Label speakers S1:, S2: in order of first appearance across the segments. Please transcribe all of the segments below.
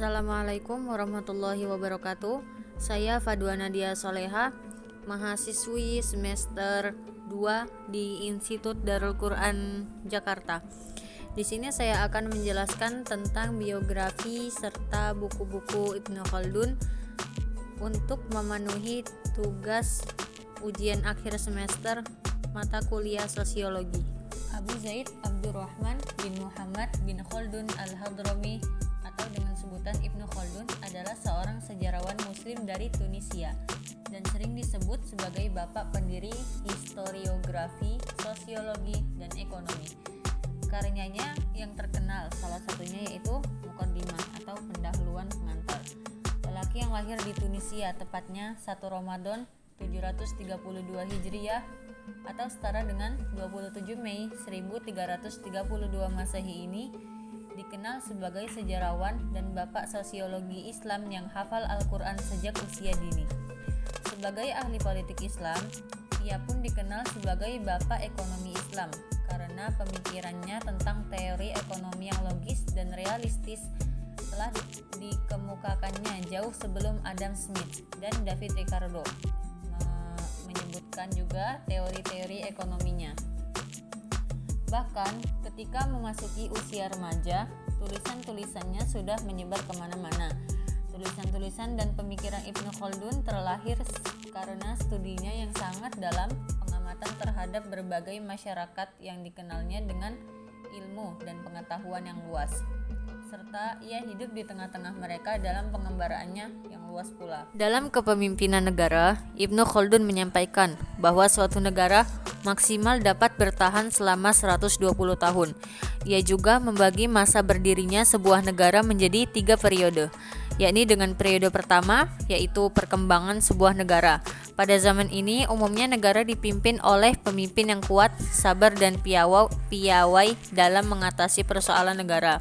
S1: Assalamualaikum warahmatullahi wabarakatuh. Saya Fadwa Nadia Soleha, mahasiswi semester 2 di Institut Darul Quran Jakarta. Di sini saya akan menjelaskan tentang biografi serta buku-buku Ibnu Khaldun untuk memenuhi tugas ujian akhir semester mata kuliah sosiologi. Abu Zaid Abdurrahman bin Muhammad bin Khaldun al-Hadrami atau dengan sebutan Ibnu Khaldun adalah seorang sejarawan muslim dari Tunisia dan sering disebut sebagai bapak pendiri historiografi, sosiologi, dan ekonomi. Karyanya yang terkenal salah satunya yaitu Muqaddimah atau pendahuluan pengantar. Lelaki yang lahir di Tunisia tepatnya 1 Ramadan 732 Hijriah atau setara dengan 27 Mei 1332 Masehi ini dikenal sebagai sejarawan dan bapak sosiologi Islam yang hafal Al-Quran sejak usia dini. Sebagai ahli politik Islam, ia pun dikenal sebagai bapak ekonomi Islam karena pemikirannya tentang teori ekonomi yang logis dan realistis telah dikemukakannya jauh sebelum Adam Smith dan David Ricardo menyebutkan juga teori-teori ekonominya. Bahkan ketika memasuki usia remaja, tulisan-tulisannya sudah menyebar kemana-mana. Tulisan-tulisan dan pemikiran Ibnu Khaldun terlahir karena studinya yang sangat dalam, pengamatan terhadap berbagai masyarakat yang dikenalnya dengan ilmu dan pengetahuan yang luas, serta ia hidup di tengah-tengah mereka dalam pengembaraannya yang luas pula. Dalam kepemimpinan negara, Ibnu Khaldun menyampaikan bahwa suatu negara maksimal dapat bertahan selama 120 tahun. Ia juga membagi masa berdirinya sebuah negara menjadi 3 periode, yakni dengan periode pertama, yaitu perkembangan sebuah negara. Pada zaman ini, umumnya negara dipimpin oleh pemimpin yang kuat, sabar, dan piawai dalam mengatasi persoalan negara.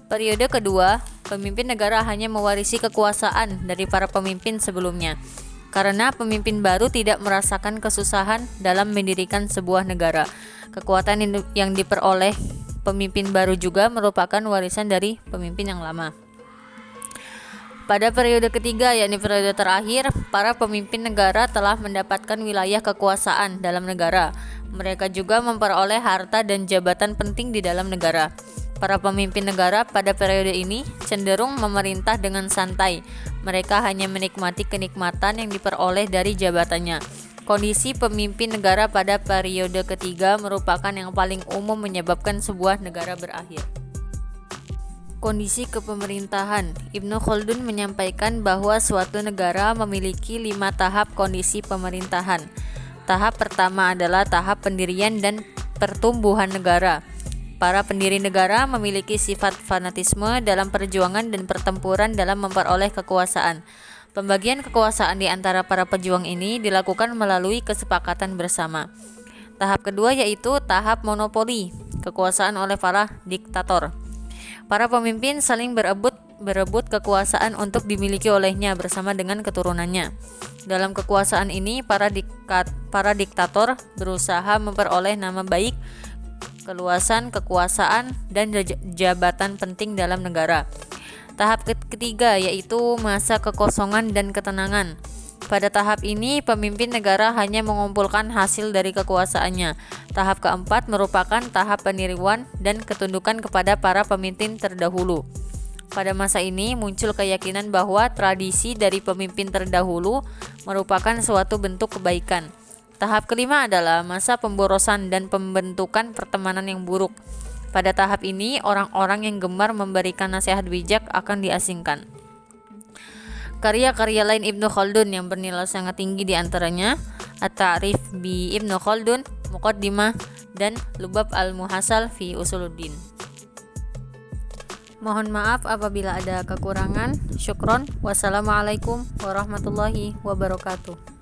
S1: Periode kedua, pemimpin negara hanya mewarisi kekuasaan dari para pemimpin sebelumnya, karena pemimpin baru tidak merasakan kesusahan dalam mendirikan sebuah negara. Kekuatan yang diperoleh pemimpin baru juga merupakan warisan dari pemimpin yang lama. Pada periode ketiga, yakni periode terakhir, para pemimpin negara telah mendapatkan wilayah kekuasaan dalam negara. Mereka juga memperoleh harta dan jabatan penting di dalam negara. Para pemimpin negara pada periode ini cenderung memerintah dengan santai. Mereka hanya menikmati kenikmatan yang diperoleh dari jabatannya. Kondisi pemimpin negara pada periode ketiga merupakan yang paling umum menyebabkan sebuah negara berakhir. Kondisi kepemerintahan. Ibnu Khaldun menyampaikan bahwa suatu negara memiliki 5 tahap kondisi pemerintahan. Tahap pertama adalah tahap pendirian dan pertumbuhan negara. Para pendiri negara memiliki sifat fanatisme dalam perjuangan dan pertempuran dalam memperoleh kekuasaan. Pembagian kekuasaan di antara para pejuang ini dilakukan melalui kesepakatan bersama. Tahap kedua yaitu tahap monopoli, kekuasaan oleh para diktator. Para pemimpin saling berebut kekuasaan untuk dimiliki olehnya bersama dengan keturunannya. Dalam kekuasaan ini, para diktator berusaha memperoleh nama baik, keluasan kekuasaan, dan jabatan penting dalam negara. Tahap ketiga yaitu masa kekosongan dan ketenangan. Pada tahap ini, pemimpin negara hanya mengumpulkan hasil dari kekuasaannya. Tahap keempat merupakan tahap peniruan dan ketundukan kepada para pemimpin terdahulu. Pada masa ini muncul keyakinan bahwa tradisi dari pemimpin terdahulu merupakan suatu bentuk kebaikan. Tahap kelima adalah masa pemborosan dan pembentukan pertemanan yang buruk. Pada tahap ini, orang-orang yang gemar memberikan nasihat bijak akan diasingkan. Karya-karya lain Ibnu Khaldun yang bernilai sangat tinggi diantaranya At-Ta'rif bi Ibnu Khaldun, Muqaddimah, dan Lubab al-Muhasal fi Usuluddin. Mohon maaf apabila ada kekurangan. Syukron. Wassalamualaikum warahmatullahi wabarakatuh.